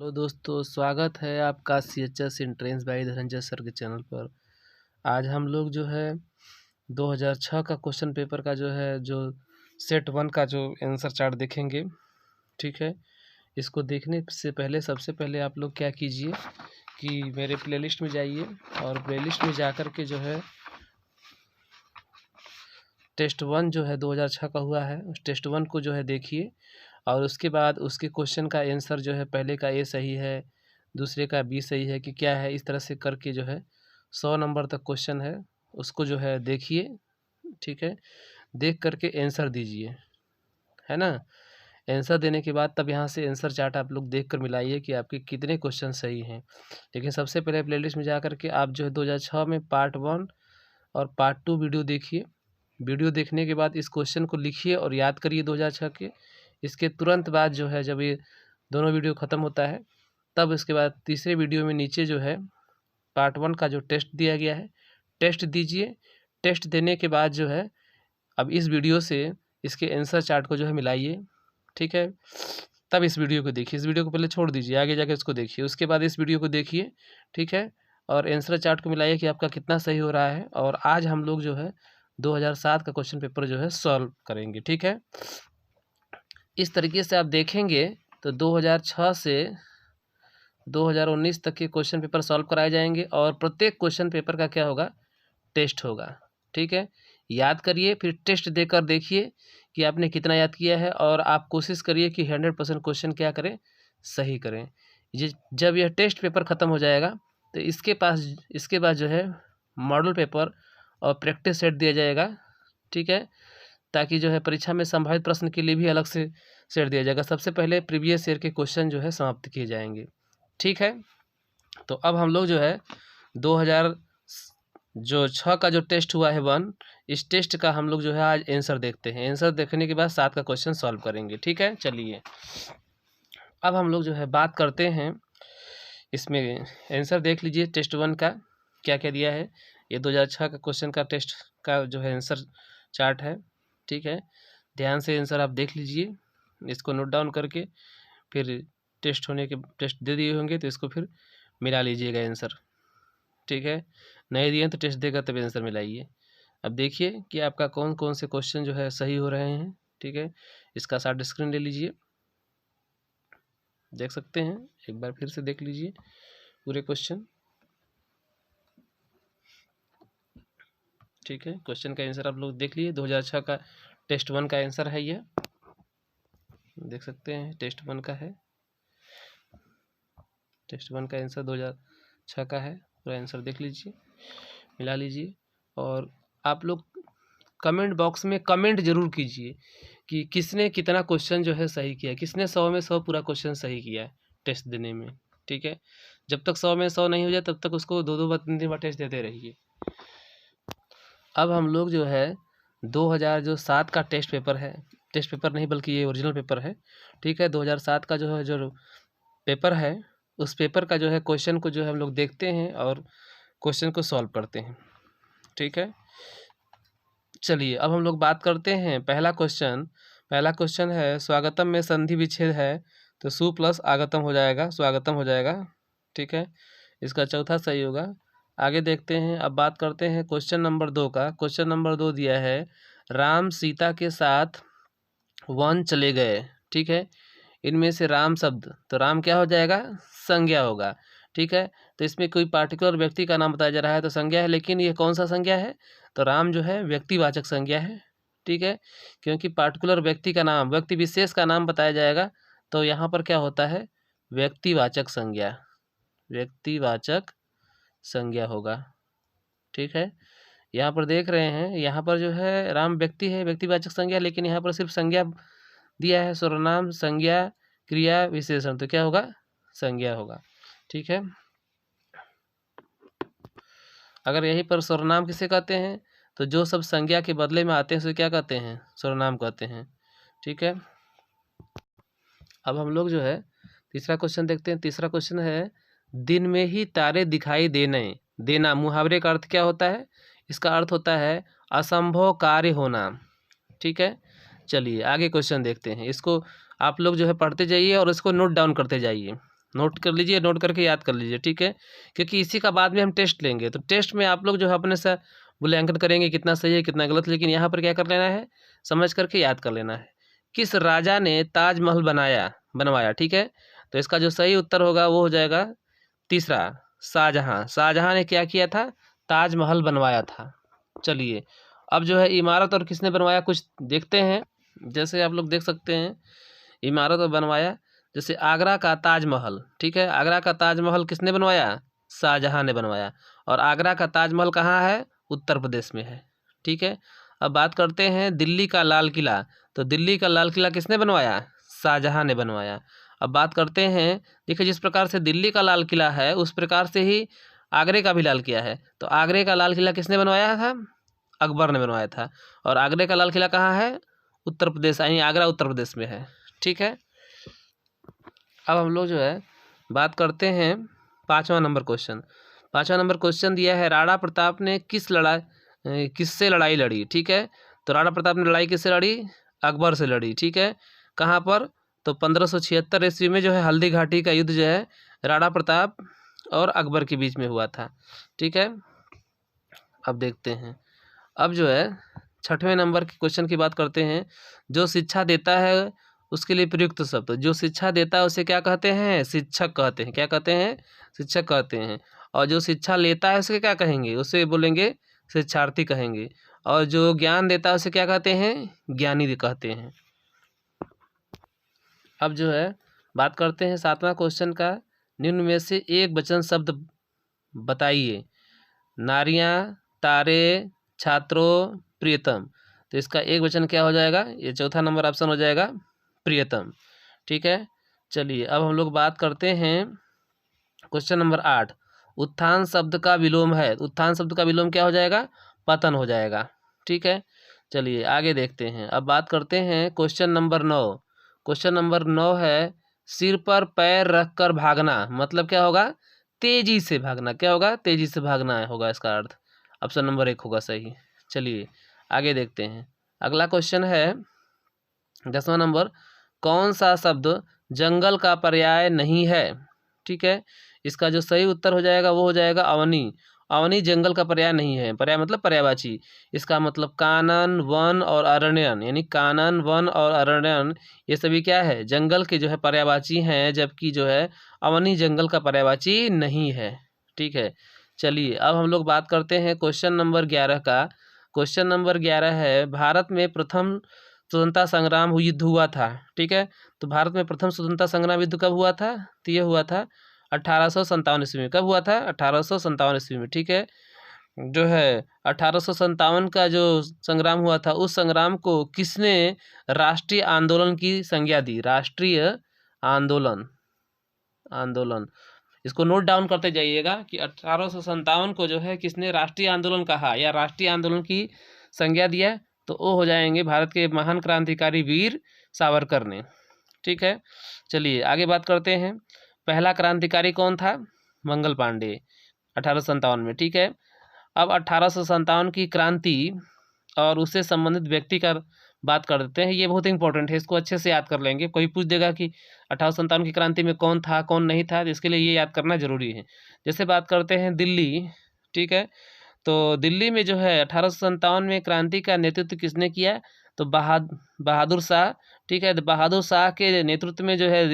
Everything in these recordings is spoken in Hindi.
हेलो दोस्तों, स्वागत है आपका CHS entrance by Dhananjay sir के चैनल पर। आज हम लोग जो है 2006 का क्वेश्चन पेपर का जो सेट 1 का जो आंसर चार्ट देखेंगे। ठीक है, इसको देखने से पहले सबसे पहले आप लोग क्या कीजिए कि मेरे प्लेलिस्ट में जाइए और प्लेलिस्ट में जाकर के जो है टेस्ट 1 जो है 2006 का हुआ है, उस टेस्ट 1 को जो है देखिए और उसके बाद उसके क्वेश्चन का आंसर जो है पहले का ए सही है, दूसरे का बी सही है कि क्या है, इस तरह से करके जो है 100 नंबर तक क्वेश्चन है, उसको जो है देखिए। ठीक है, देख करके आंसर दीजिए, है ना। आंसर देने के बाद तब यहाँ से आंसर चार्ट आप लोग देख कर मिलाइए कि आपके कितने क्वेश्चन सही हैं। लेकिन सबसे पहले प्लेलिस्ट में जा कर के आप जो है 2006 में पार्ट 1 और पार्ट 2 वीडियो देखिए। वीडियो देखने के बाद इस क्वेश्चन को लिखिए और याद करिए 2006 के। इसके तुरंत बाद जो है जब ये दोनों वीडियो ख़त्म होता है तब इसके बाद तीसरे वीडियो में नीचे जो है पार्ट 1 का जो टेस्ट दिया गया है, टेस्ट दीजिए। टेस्ट देने के बाद जो है अब इस वीडियो से इसके आंसर चार्ट को जो है मिलाइए। ठीक है, तब इस वीडियो को देखिए। इस वीडियो को पहले छोड़ दीजिए, आगे जाके इसको देखिए, उसके बाद इस वीडियो को देखिए। ठीक है, और आंसर चार्ट को मिलाइए कि आपका कितना सही हो रहा है। और आज हम लोग जो है 2007 का क्वेश्चन पेपर जो है सॉल्व करेंगे। ठीक है, इस तरीके से आप देखेंगे तो 2006 से 2019 तक के क्वेश्चन पेपर सॉल्व कराए जाएंगे और प्रत्येक क्वेश्चन पेपर का क्या होगा, टेस्ट होगा। ठीक है, याद करिए, फिर टेस्ट देकर देखिए कि आपने कितना याद किया है और आप कोशिश करिए कि 100% क्वेश्चन क्या करें, सही करें। जब यह टेस्ट पेपर ख़त्म हो जाएगा तो इसके बाद जो है मॉडल पेपर और प्रैक्टिस सेट दिया जाएगा। ठीक है, ताकि जो है परीक्षा में संभावित प्रश्न के लिए भी अलग से सेट दिया जाएगा। सबसे पहले प्रीवियस ईयर के क्वेश्चन जो है समाप्त किए जाएंगे। ठीक है, तो अब हम लोग जो है 2006 का जो टेस्ट हुआ है 1, इस टेस्ट का हम लोग जो है आज आंसर देखते हैं। आंसर देखने के बाद 7 का क्वेश्चन सॉल्व करेंगे। ठीक है, चलिए अब हम लोग जो है बात करते हैं, इसमें आंसर देख लीजिए टेस्ट 1 का क्या क्या दिया है। ये 2006 का क्वेश्चन का टेस्ट का जो है आंसर चार्ट है। ठीक है, ध्यान से आंसर आप देख लीजिए, इसको नोट डाउन करके फिर टेस्ट दे दिए होंगे तो इसको फिर मिला लीजिएगा आंसर। ठीक है, नहीं दिए तो टेस्ट देगा तब आंसर मिलाइए। अब देखिए कि आपका कौन कौन से क्वेश्चन जो है सही हो रहे हैं। ठीक है, इसका शॉर्ट स्क्रीन ले लीजिए, देख सकते हैं। एक बार फिर से देख लीजिए पूरे क्वेश्चन। ठीक है, क्वेश्चन का आंसर आप लोग देख लीजिए। 2006 का टेस्ट 1 का आंसर है, यह देख सकते हैं टेस्ट 1 का है। टेस्ट 1 का आंसर 2006 का है। पूरा आंसर देख लीजिए, मिला लीजिए और आप लोग कमेंट बॉक्स में कमेंट जरूर कीजिए कि किसने कितना क्वेश्चन जो है सही किया, किसने 100 में 100 पूरा क्वेश्चन सही किया है टेस्ट देने में। ठीक है, जब तक 100 में 100 नहीं हो जाए तब तक उसको 2-2 बार 3-3 बार टेस्ट देते रहिए। अब हम लोग जो है 2007 का टेस्ट पेपर है, टेस्ट पेपर नहीं बल्कि ये ओरिजिनल पेपर है। ठीक है, 2007 का जो पेपर है, उस पेपर का जो है क्वेश्चन को जो है हम लोग देखते हैं और क्वेश्चन को सॉल्व करते हैं। ठीक है, चलिए अब हम लोग बात करते हैं पहला क्वेश्चन है स्वागतम में संधि विच्छेद है तो सु प्लस आगतम हो जाएगा, स्वागतम हो जाएगा। ठीक है, इसका चौथा सही होगा। आगे देखते हैं, अब बात करते हैं क्वेश्चन नंबर 2 का। क्वेश्चन नंबर 2 दिया है राम सीता के साथ वन चले गए। ठीक है, इनमें से राम शब्द, तो राम क्या हो जाएगा, संज्ञा होगा। ठीक है, तो इसमें कोई पार्टिकुलर व्यक्ति का नाम बताया जा रहा है तो संज्ञा है, लेकिन ये कौन सा संज्ञा है, तो राम जो है व्यक्तिवाचक संज्ञा है। ठीक है, क्योंकि पार्टिकुलर व्यक्ति का नाम, व्यक्ति विशेष का नाम बताया जाएगा तो यहाँ पर क्या होता है, व्यक्तिवाचक संज्ञा, व्यक्तिवाचक संज्ञा होगा। ठीक है, यहाँ पर देख रहे हैं, यहाँ पर जो है राम व्यक्ति है, व्यक्तिवाचक संज्ञा, लेकिन यहाँ पर सिर्फ संज्ञा दिया है, सर्वनाम संज्ञा क्रिया विशेषण, तो क्या होगा, संज्ञा होगा। ठीक है, अगर यहीं पर सर्वनाम किसे कहते हैं, तो जो सब संज्ञा के बदले में आते हैं उसे क्या कहते हैं, सर्वनाम कहते हैं। ठीक है, अब हम लोग जो है तीसरा क्वेश्चन देखते हैं। तीसरा क्वेश्चन है दिन में ही तारे दिखाई देना मुहावरे का अर्थ क्या होता है, इसका अर्थ होता है असंभव कार्य होना। ठीक है, चलिए आगे क्वेश्चन देखते हैं। इसको आप लोग जो है पढ़ते जाइए और इसको नोट डाउन करते जाइए। नोट कर लीजिए, नोट करके याद कर लीजिए, ठीक है, क्योंकि इसी का बाद में हम टेस्ट लेंगे। तो टेस्ट में आप लोग जो है अपने से मूल्यांकन करेंगे कितना सही है कितना गलत, लेकिन यहाँ पर क्या कर लेना है, समझ करके याद कर लेना है। किस राजा ने ताजमहल बनवाया, ठीक है, तो इसका जो सही उत्तर होगा वो हो जाएगा तीसरा, शाहजहाँ। शाहजहाँ ने क्या किया था, ताजमहल बनवाया था। चलिए अब जो है इमारत और किसने बनवाया कुछ देखते हैं। जैसे आप लोग देख सकते हैं इमारत और बनवाया, जैसे आगरा का ताजमहल, ठीक है, आगरा का ताजमहल किसने बनवाया, शाहजहाँ ने बनवाया। और आगरा का ताजमहल कहाँ है, उत्तर प्रदेश में है, ठीक है। अब बात करते हैं दिल्ली का लाल किला, तो दिल्ली का लाल किला किसने बनवाया, शाहजहाँ ने बनवाया। अब बात करते हैं, देखिए जिस प्रकार से दिल्ली का लाल किला है उस प्रकार से ही आगरे का भी लाल किला है। तो आगरे का लाल किला किसने बनवाया था, अकबर ने बनवाया था। और आगरे का लाल किला कहाँ है, उत्तर प्रदेश, यानी आगरा उत्तर प्रदेश में है, ठीक है। अब हम लोग जो है बात करते हैं 5वां नंबर क्वेश्चन। 5वां नंबर क्वेश्चन दिया है राणा प्रताप ने किससे लड़ाई लड़ी, ठीक है। तो राणा प्रताप ने लड़ाई किससे लड़ी, अकबर से लड़ी, ठीक है। कहाँ पर, तो 1576 ईस्वी में जो है हल्दी घाटी का युद्ध जो है राणा प्रताप और अकबर के बीच में हुआ था, ठीक है। अब देखते हैं, अब जो है 6वें नंबर के क्वेश्चन की बात करते हैं। जो शिक्षा देता है उसके लिए प्रयुक्त शब्द, जो शिक्षा देता है उसे क्या कहते हैं, शिक्षक कहते हैं। क्या कहते हैं, शिक्षक कहते हैं। और जो शिक्षा लेता है उसे क्या कहेंगे, उसे बोलेंगे शिक्षार्थी कहेंगे। और जो ज्ञान देता है उसे क्या कहते हैं, ज्ञानी कहते हैं। अब जो है बात करते हैं 7वां क्वेश्चन का, निम्न में से एक वचन शब्द बताइए, नारियां, तारे, छात्रों, प्रियतम। तो इसका एक वचन क्या हो जाएगा, ये चौथा नंबर ऑप्शन हो जाएगा प्रियतम, ठीक है। चलिए अब हम लोग बात करते हैं क्वेश्चन नंबर 8, उत्थान शब्द का विलोम है। उत्थान शब्द का विलोम क्या हो जाएगा, पतन हो जाएगा, ठीक है। चलिए आगे देखते हैं। अब बात करते हैं क्वेश्चन नंबर 9। क्वेश्चन नंबर 9 है, सिर पर पैर रखकर भागना, मतलब क्या होगा, तेजी से भागना। क्या होगा, तेजी से भागना होगा इसका अर्थ। ऑप्शन नंबर 1 होगा सही। चलिए आगे देखते हैं। अगला क्वेश्चन है 10वां नंबर, कौन सा शब्द जंगल का पर्याय नहीं है, ठीक है। इसका जो सही उत्तर हो जाएगा वो हो जाएगा अवनी। अवनी जंगल का पर्याय नहीं है, पर्याय मतलब पर्यायवाची। इसका मतलब कानन, वन और अरण्यन, यानी कानन, वन और अरण्यन ये सभी क्या है, जंगल के जो है पर्यायवाची हैं, जबकि जो है अवनी जंगल का पर्यायवाची नहीं है, ठीक है। चलिए अब हम लोग बात करते हैं क्वेश्चन नंबर 11 का। क्वेश्चन नंबर 11 है, भारत में प्रथम स्वतंत्रता संग्राम युद्ध हुआ था, ठीक है। तो भारत में प्रथम स्वतंत्रता संग्राम युद्ध कब हुआ था, तो ये हुआ था 1857 ईस्वी में। कब हुआ था, 1857 ईस्वी में, ठीक है। जो है 1857 का जो संग्राम हुआ था उस संग्राम को किसने राष्ट्रीय आंदोलन की संज्ञा दी, राष्ट्रीय आंदोलन, आंदोलन। इसको नोट डाउन करते जाइएगा कि 1857 को जो है किसने राष्ट्रीय आंदोलन कहा या राष्ट्रीय आंदोलन की संज्ञा दिया, तो वो हो जाएंगे भारत के महान क्रांतिकारी वीर सावरकर ने, ठीक है। चलिए आगे बात करते हैं। पहला क्रांतिकारी कौन था, मंगल पांडे, 1857 में, ठीक है। अब 1857 की क्रांति और उससे संबंधित व्यक्ति का बात कर देते हैं। ये बहुत इंपॉर्टेंट है, इसको अच्छे से याद कर लेंगे। कोई पूछ देगा कि 1857 की क्रांति में कौन था कौन नहीं था, तो इसके लिए ये याद करना जरूरी है। जैसे बात करते हैं दिल्ली, ठीक है। तो दिल्ली में जो है 1857 में क्रांति का नेतृत्व किसने किया, तो बहादुर शाह, ठीक है। तो बहादुर शाह के नेतृत्व में जो है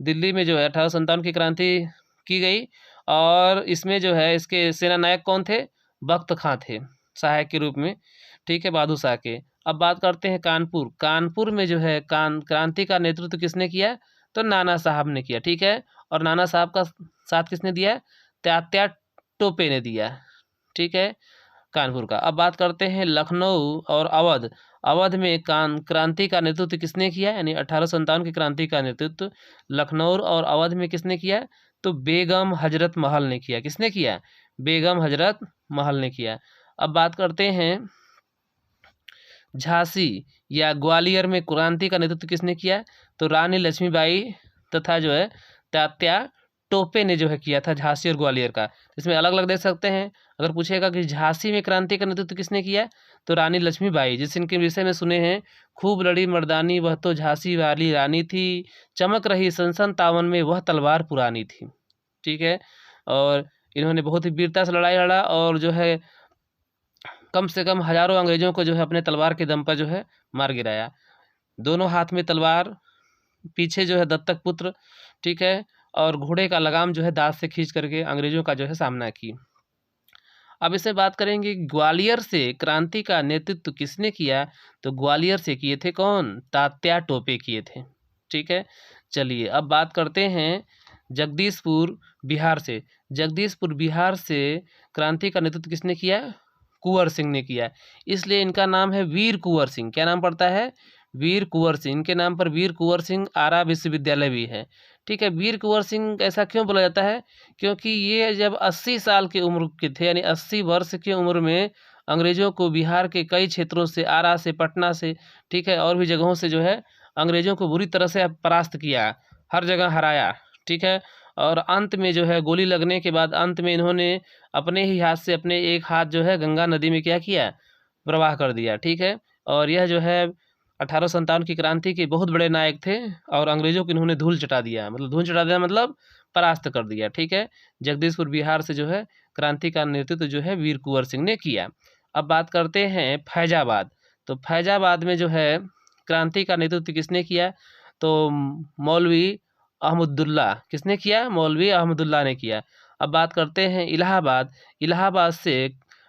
दिल्ली में जो है 1857 की क्रांति की गई। और इसमें जो है इसके सेना नायक कौन थे, बख्त खां थे सहायक के रूप में, ठीक है, बहादुर शाह के। अब बात करते हैं कानपुर। कानपुर में जो है क्रांति का नेतृत्व किसने किया, तो नाना साहब ने किया, ठीक है। और नाना साहब का साथ किसने दिया, तात्या टोपे ने दिया, ठीक है, कानपुर का। अब बात करते हैं लखनऊ और अवध। अवध में क्रांति का नेतृत्व किसने किया, यानी 1857 की क्रांति का नेतृत्व लखनऊ और अवध में किसने किया, तो बेगम हजरत महल ने किया। किसने किया, बेगम हजरत महल ने किया। अब बात करते हैं झांसी या ग्वालियर में क्रांति का नेतृत्व किसने किया, तो रानी लक्ष्मीबाई तथा जो है तात्या टोपे ने जो है किया था झांसी और ग्वालियर का। इसमें अलग अलग देख सकते हैं। अगर पूछेगा कि झांसी में क्रांति का नेतृत्व किसने किया, तो रानी लक्ष्मीबाई, जिस इनके विषय में सुने हैं, खूब लड़ी मर्दानी वह तो झांसी वाली रानी थी, चमक रही सन सन तावन में वह तलवार पुरानी थी। ठीक है, और इन्होंने बहुत ही वीरता से लड़ाई लड़ा और जो है कम से कम हजारों अंग्रेजों को जो है अपने तलवार के दम पर जो है मार गिराया। दोनों हाथ में तलवार, पीछे जो है दत्तक पुत्र, ठीक है, और घोड़े का लगाम जो है दांत से खींच करके अंग्रेजों का जो है सामना की। अब इसमें बात करेंगे ग्वालियर से क्रांति का नेतृत्व किसने किया, तो ग्वालियर से किए थे कौन, तात्या टोपे किए थे। ठीक है, चलिए अब बात करते हैं जगदीशपुर बिहार से। जगदीशपुर बिहार से क्रांति का नेतृत्व किसने किया, कुंवर सिंह ने किया, इसलिए इनका नाम है वीर कुंवर सिंह। क्या नाम पड़ता है, वीर कुंवर सिंह। इनके नाम पर वीर कुंवर सिंह आरा विश्वविद्यालय भी है। ठीक है, वीर कुंवर सिंह ऐसा क्यों बोला जाता है, क्योंकि ये जब 80 साल की उम्र के थे, यानी 80 वर्ष की उम्र में अंग्रेजों को बिहार के कई क्षेत्रों से, आरा से, पटना से, ठीक है, और भी जगहों से जो है अंग्रेजों को बुरी तरह से परास्त किया, हर जगह हराया। ठीक है, और अंत में जो है गोली लगने के बाद अंत में इन्होंने अपने ही हाथ से अपने एक हाथ जो है गंगा नदी में क्या किया, प्रवाह कर दिया। ठीक है, और यह जो है 1857 की क्रांति के बहुत बड़े नायक थे और अंग्रेजों को इन्होंने धूल चटा दिया, मतलब धूल चटा दिया मतलब परास्त कर दिया। ठीक है, जगदीशपुर बिहार से जो है क्रांति का नेतृत्व जो है वीर कुंवर सिंह ने किया। अब बात करते हैं फैजाबाद। तो फैजाबाद में जो है क्रांति का नेतृत्व किसने किया, तो मौलवी अहमदुल्ला। किसने किया, मौलवी अहमदुल्ला ने किया। अब बात करते हैं इलाहाबाद। इलाहाबाद से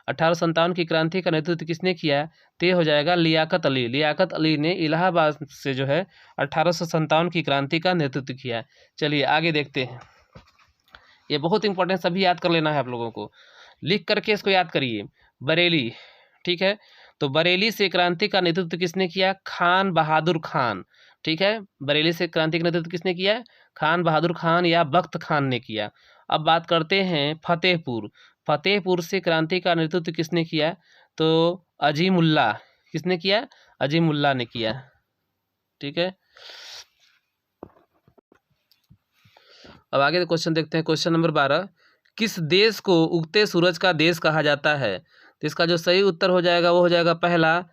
1857 की क्रांति का नेतृत्व किसने किया, तो ये हो जाएगा लियाकत अली। लियाकत अली ने इलाहाबाद से जो है 1857 की क्रांति का नेतृत्व किया। चलिए आगे देखते हैं, ये बहुत इंपॉर्टेंट, सभी याद कर लेना है आप लोगों को, लिख करके इसको याद करिए। बरेली, ठीक है, तो बरेली से क्रांति का नेतृत्व किसने किया, खान बहादुर खान। ठीक है, बरेली से क्रांति का नेतृत्व किसने किया, खान बहादुर खान या बख्त खान ने किया। अब बात करते हैं फतेहपुर। फतेहपुर से क्रांति का नेतृत्व किसने किया, तो अजीमुल्ला। किसने किया, अजीमुल्ला ने किया। ठीक है, अब आगे तो क्वेश्चन देखते हैं। क्वेश्चन नंबर 12, किस देश को उगते सूरज का देश कहा जाता है, तो इसका जो सही उत्तर हो जाएगा वो हो जाएगा पहला,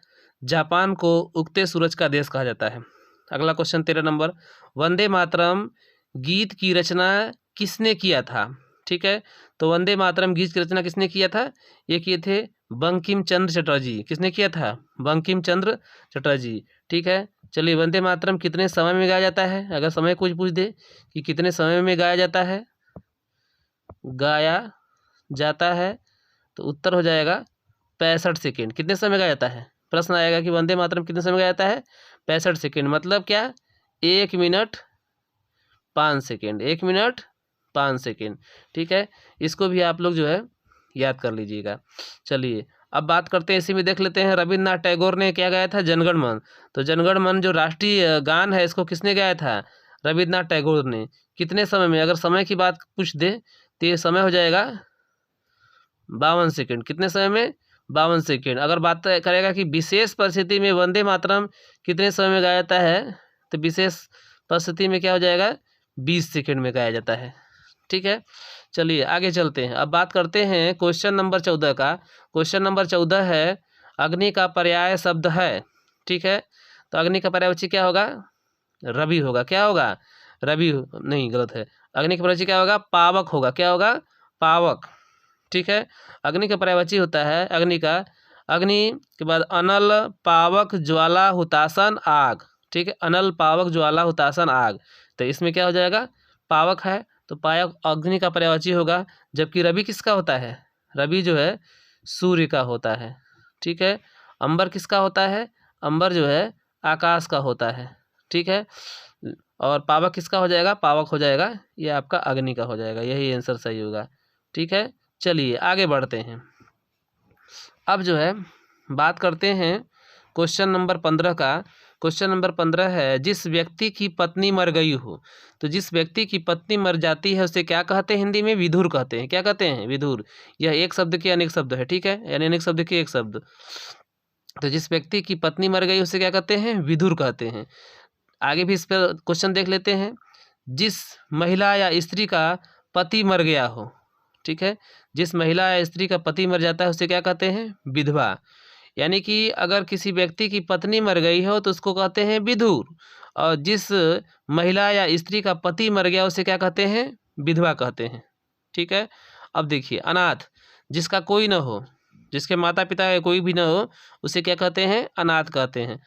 जापान को उगते सूरज का देश कहा जाता है। अगला क्वेश्चन 13 नंबर, वंदे मातरम गीत की रचना किसने किया था। ठीक है, तो वंदे मातरम गीत की रचना किसने किया था, ये किए थे बंकिम चंद्र चटर्जी। किसने किया था, बंकिम चंद्र चटर्जी। ठीक है, चलिए वंदे मातरम कितने समय में गाया जाता है, अगर समय कुछ पूछ दे कि कितने समय में गाया जाता है, तो उत्तर हो जाएगा 65 सेकेंड। कितने समय गाया जाता है, प्रश्न आएगा कि वंदे मातरम कितने समय गाया जाता है, 65 सेकेंड, मतलब क्या, 1 मिनट 5 सेकेंड, 1 मिनट 5 सेकेंड। ठीक है, इसको भी आप लोग जो है याद कर लीजिएगा। चलिए अब बात करते हैं, इसी में देख लेते हैं, रविन्द्रनाथ टैगोर ने क्या गाया था, जनगण मन। तो जनगण मन जो राष्ट्रीय गान है, इसको किसने गाया था, रविन्द्रनाथ टैगोर ने। कितने समय में, अगर समय की बात पूछ दे तो ये समय हो जाएगा 52 सेकेंड। कितने समय में, 52 सेकेंड। अगर बात करेगा कि विशेष परिस्थिति में वंदे मातरम कितने समय में गाया जाता है, तो विशेष परिस्थिति में क्या हो जाएगा, 20 सेकेंड में गाया जाता है। ठीक है, चलिए आगे चलते हैं। अब बात करते हैं क्वेश्चन नंबर 14 का। क्वेश्चन नंबर 14 है, अग्नि का पर्याय शब्द है। ठीक है, तो अग्नि का पर्यायवाची क्या होगा, रवि होगा। क्या होगा, रवि नहीं, गलत है। अग्नि का पर्यायवाची क्या होगा, पावक होगा। क्या होगा, पावक। ठीक है, अग्नि का पर्यायवाची होता है, अग्नि का, अग्नि के बाद अनल पावक ज्वाला हुतासन आग। ठीक है, अनल पावक ज्वाला हुतासन आग, तो इसमें क्या हो जाएगा, पावक है तो पावक अग्नि का पर्यायवाची होगा। जबकि रवि किसका होता है, रवि जो है सूर्य का होता है। ठीक है, अंबर किसका होता है, अंबर जो है आकाश का होता है। ठीक है, और पावक किसका हो जाएगा, पावक हो जाएगा ये आपका अग्नि का हो जाएगा, यही आंसर सही होगा। ठीक है, चलिए आगे बढ़ते हैं। अब जो है बात करते हैं क्वेश्चन नंबर 15 का। क्वेश्चन नंबर 15 है, जिस व्यक्ति की पत्नी मर गई हो, तो जिस व्यक्ति की पत्नी मर जाती है उसे क्या कहते हैं, हिंदी में विधुर कहते हैं। क्या कहते हैं, विधुर। यह एक शब्द के अनेक शब्द है। ठीक है, यानी अनेक शब्द के एक शब्द। तो जिस व्यक्ति की पत्नी मर गई उसे क्या कहते हैं, विधुर कहते हैं। आगे भी इस पर क्वेश्चन देख लेते हैं, जिस महिला या स्त्री का पति मर गया हो। ठीक है, जिस महिला या स्त्री का पति मर जाता है उसे क्या कहते हैं, विधवा। यानी कि अगर किसी व्यक्ति की पत्नी मर गई हो तो उसको कहते हैं विधुर, और जिस महिला या स्त्री का पति मर गया उसे क्या कहते हैं? विधवा कहते हैं। ठीक है। अब देखिए, अनाथ, जिसका कोई न हो, जिसके माता पिता या कोई भी न हो, उसे क्या कहते हैं? अनाथ कहते हैं।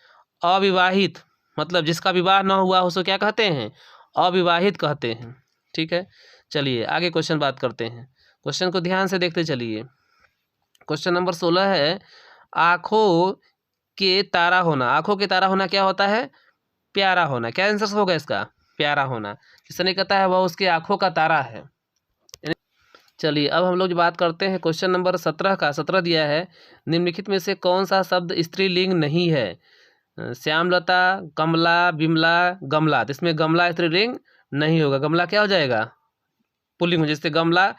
अविवाहित, मतलब जिसका विवाह न हुआ उसको क्या कहते हैं? अविवाहित कहते हैं। ठीक है। चलिए आगे क्वेश्चन बात करते हैं। क्वेश्चन को ध्यान से देखते चलिए। क्वेश्चन नंबर 16 है, आँखों के तारा होना। आँखों के तारा होना क्या होता है? प्यारा होना। क्या आंसर होगा इसका? प्यारा होना। किसने कहता है? वह उसकी आँखों का तारा है। चलिए अब हम लोग जो बात करते हैं क्वेश्चन नंबर 17 का। 17 दिया है, निम्नलिखित में से कौन सा शब्द स्त्रीलिंग नहीं है? श्यामलता, कमला, बिमला, गमला। तो इसमें गमला स्त्रीलिंग नहीं होगा। गमला क्या हो जाएगा? पुल्लिंग हो, जैसे गमला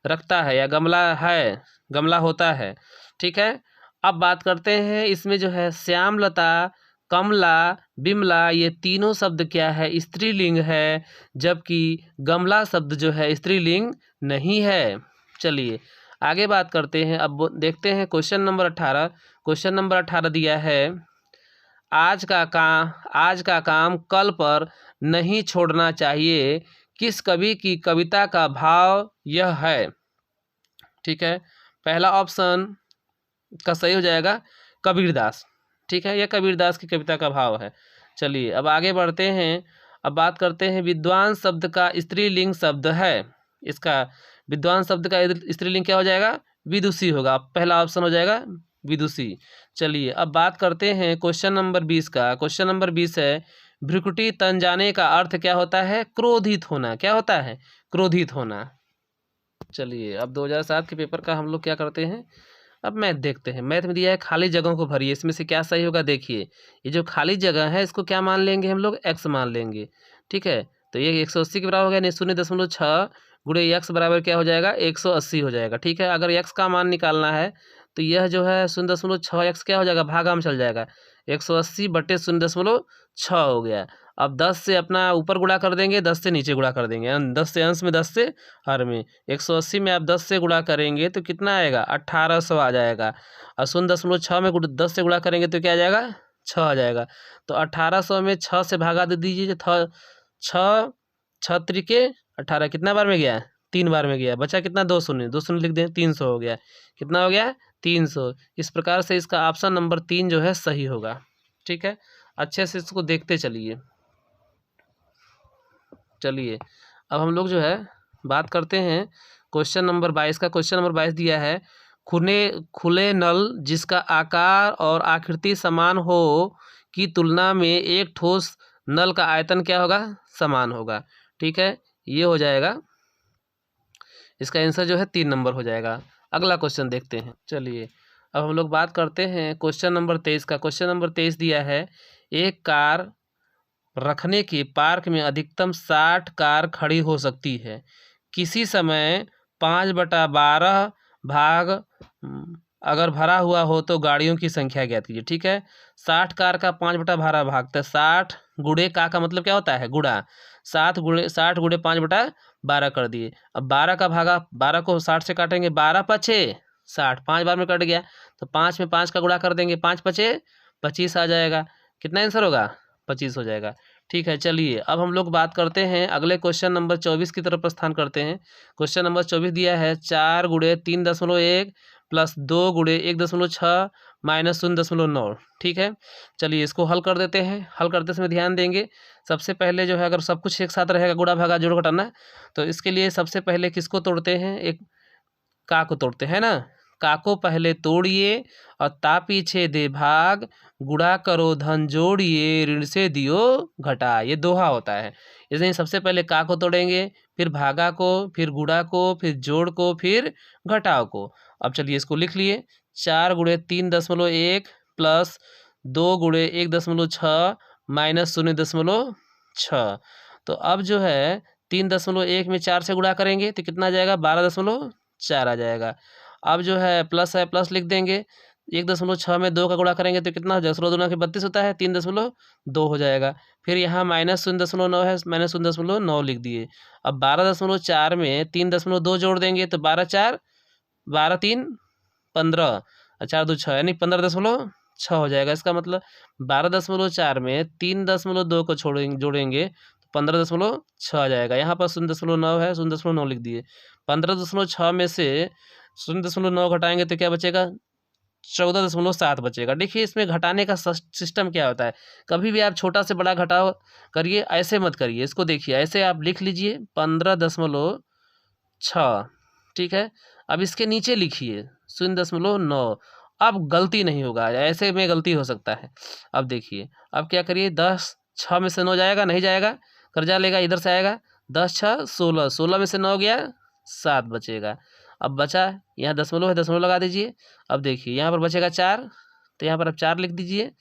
रखता है या गमला है, गमला होता है। ठीक है। अब बात करते हैं इसमें जो है श्यामलता, कमला, बिमला, ये तीनों शब्द क्या है? स्त्रीलिंग है, जबकि गमला शब्द जो है स्त्रीलिंग नहीं है। चलिए आगे बात करते हैं। अब देखते हैं क्वेश्चन नंबर 18। क्वेश्चन नंबर 18 दिया है, आज का काम कल पर नहीं छोड़ना चाहिए। किस कवि की कविता का भाव यह है? ठीक है। पहला ऑप्शन का सही हो जाएगा कबीरदास। ठीक है, यह कबीरदास की कविता का भाव है। चलिए अब आगे बढ़ते हैं। अब बात करते हैं, विद्वान शब्द का स्त्रीलिंग शब्द है। इसका विद्वान शब्द का स्त्रीलिंग क्या हो जाएगा? विदुषी होगा। पहला ऑप्शन हो जाएगा विदुषी। चलिए अब बात करते हैं क्वेश्चन नंबर 20 का। क्वेश्चन नंबर 20 है, भ्रुकुटी तन जाने का अर्थ क्या होता है? क्रोधित होना। क्या होता है? क्रोधित होना। चलिए अब 2007 के पेपर का हम लोग क्या करते हैं, अब मैथ देखते हैं। मैथ में दिया है खाली जगहों को भरिए। इसमें से क्या सही होगा? देखिए, ये जो खाली जगह है इसको क्या मान लेंगे हम लोग? एक्स मान लेंगे। ठीक है, तो ये 180 के बराबर हो गया, नहीं 0.6 गुणे एक्स बराबर क्या हो जाएगा? 180 हो जाएगा। ठीक है, अगर एक्स का मान निकालना है तो यह जो है 0.6 एक्स क्या हो जाएगा? भागा में चल जाएगा। 180 बटे 0.6 हो गया। अब 10 से अपना ऊपर गुणा कर देंगे, 10 से नीचे गुणा कर देंगे। 10 से अंश में, 10 से हर में। 180 में आप 10 से गुणा करेंगे तो कितना आएगा? 1800 आ जाएगा। और 0.6 में 10 से गुणा करेंगे तो क्या आ जाएगा? 6 आ जाएगा। तो 1800 में 6 से भागा दे दीजिए। 6 6 त्रिके 18, कितना बार में गया? 3 बार में गया। बचा कितना? 2 शून्य। 2 शून्य लिख दें, 300 हो गया। कितना हो गया? 300। इस प्रकार से इसका ऑप्शन नंबर 3 जो है सही होगा। ठीक है, अच्छे से इसको देखते चलिए। चलिए अब हम लोग जो है बात करते हैं क्वेश्चन नंबर 22 का। क्वेश्चन नंबर 22 दिया है, खुले नल जिसका आकार और आकृति समान हो की तुलना में एक ठोस नल का आयतन क्या होगा? समान होगा। ठीक है, ये हो जाएगा, इसका आंसर जो है 3 नंबर हो जाएगा। अगला क्वेश्चन देखते हैं। चलिए अब हम लोग बात करते हैं क्वेश्चन नंबर 23 का। क्वेश्चन नंबर 23 दिया है, एक कार रखने के पार्क में अधिकतम 60 कार खड़ी हो सकती है। किसी समय 5/12 भाग अगर भरा हुआ हो तो गाड़ियों की संख्या ज्ञात कीजिए। ठीक है, 60 कार का 5/12 भाग, तो 60 गुणे का मतलब क्या होता है? गुणा। 60 गुणे 5/12 कर दिए। अब 12 का भागा, 12 को 60 से काटेंगे, 12 पछे 60, 5 बार में कट गया। तो 5 में 5 का गुणा कर देंगे, 5 पछे 25 आ जाएगा। कितना आंसर होगा? 25 हो जाएगा। ठीक है, चलिए अब हम लोग बात करते हैं अगले क्वेश्चन नंबर 24 की तरफ प्रस्थान करते हैं। क्वेश्चन नंबर 24 दिया है, 4 गुणे 3.1 प्लस 2 गुणे 1.6 माइनस 0.9। ठीक है, चलिए इसको हल कर देते हैं। हल करते समय ध्यान देंगे, सबसे पहले जो है अगर सब कुछ एक साथ रहेगा, गुणा भागा जोड़ घटाना, तो इसके लिए सबसे पहले किसको तोड़ते हैं? एक का को तोड़ते हैं ना। का को पहले तोड़िए और ता पीछे दे भाग, गुणा करो धन जोड़िए, ऋण से दियो घटा। ये दोहा होता है। इसलिए सबसे पहले का को तोड़ेंगे, फिर भागा को, फिर गुणा को, फिर जोड़ को, फिर घटाव को। अब चलिए इसको लिख लिए, 4 गुणे 3.1 प्लस 2 गुणे 1.6 माइनस 0.6। तो अब जो है 3.1 में 4 से गुणा करेंगे तो कितना आ जाएगा? 12.4 आ जाएगा। अब जो है प्लस है, प्लस लिख देंगे। 1.6 में 2 का गुणा करेंगे तो कितना हो जाएगा? 16 दूना के 32 होता है, 3.2 हो जाएगा। फिर यहाँ माइनस 0.9 है, माइनस 0.9 लिख दिए। अब 12.4 में 3.2 जोड़ देंगे तो 12 4 12 3 15 4×2=6 यानी 15.6 हो जाएगा। इसका मतलब 12.4 में 3.2 को जोड़ेंगे तो 15.6 आ जाएगा। यहाँ पर 0.9 है, 0.9 लिख दिए। 15.6 में से 0.9 घटाएंगे तो क्या बचेगा, 14.7 बचेगा। देखिए इसमें घटाने का सिस्टम क्या होता है, कभी भी आप छोटा से बड़ा घटाओ करिए, ऐसे मत करिए। इसको देखिए ऐसे आप लिख लीजिए 15.6, ठीक है। अब इसके नीचे लिखिए 0.9, अब गलती नहीं होगा, ऐसे में गलती हो सकता है। अब देखिए अब क्या करिए, 10×6 में से 9 जाएगा, नहीं जाएगा, कर्जा लेगा, इधर से आएगा, 10×6 16, 16 में से 9 गया, 7 बचेगा। अब बचा यहाँ दशमलव है, दशमलव लगा दीजिए। अब देखिए यहाँ पर बचेगा 4, तो यहाँ पर अब 4 लिख दीजिए,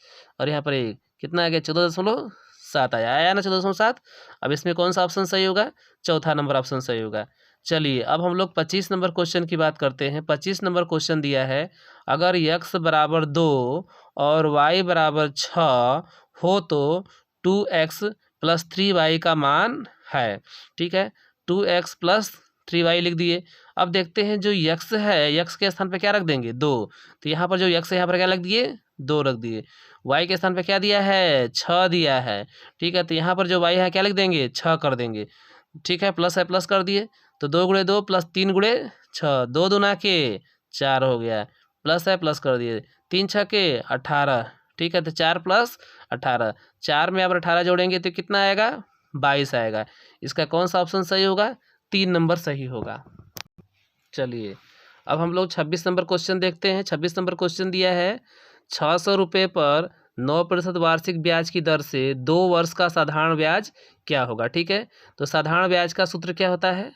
और यहाँ पर 1, कितना आ गया, 14.7 आया ना, 14.7। अब इसमें कौन सा ऑप्शन सही होगा, चौथा नंबर ऑप्शन सही होगा। चलिए अब हम लोग 25 नंबर क्वेश्चन की बात करते हैं। 25 नंबर क्वेश्चन दिया है, अगर x बराबर 2 और y बराबर 6 हो तो 2x + 3y का मान है, ठीक है। 2x + 3y लिख दिए। अब देखते हैं जो x है, x के स्थान पे क्या रख देंगे, 2, तो यहाँ पर जो x है यहाँ पर क्या रख दिए, 2 रख दिए। y के स्थान पे क्या दिया है, 6 दिया है, ठीक है। तो यहाँ पर जो y है क्या लिख देंगे, 6 कर देंगे, ठीक है। प्लस है, प्लस कर दिए, तो 2×2 + 3×6, 2 दूना के 4 हो गया, प्लस है, प्लस कर दिए, 3×6 के 18, ठीक है। तो 4 + 18, 4 में अब 18 जोड़ेंगे तो कितना आएगा, 22 आएगा। इसका कौन सा ऑप्शन सही होगा, 3 नंबर सही होगा। चलिए अब हम लोग 26 नंबर क्वेश्चन देखते हैं। 26 नंबर क्वेश्चन दिया है, 600 रुपये पर 9% वार्षिक ब्याज की दर से 2 वर्ष का साधारण ब्याज क्या होगा, ठीक है। तो साधारण ब्याज का सूत्र क्या होता है,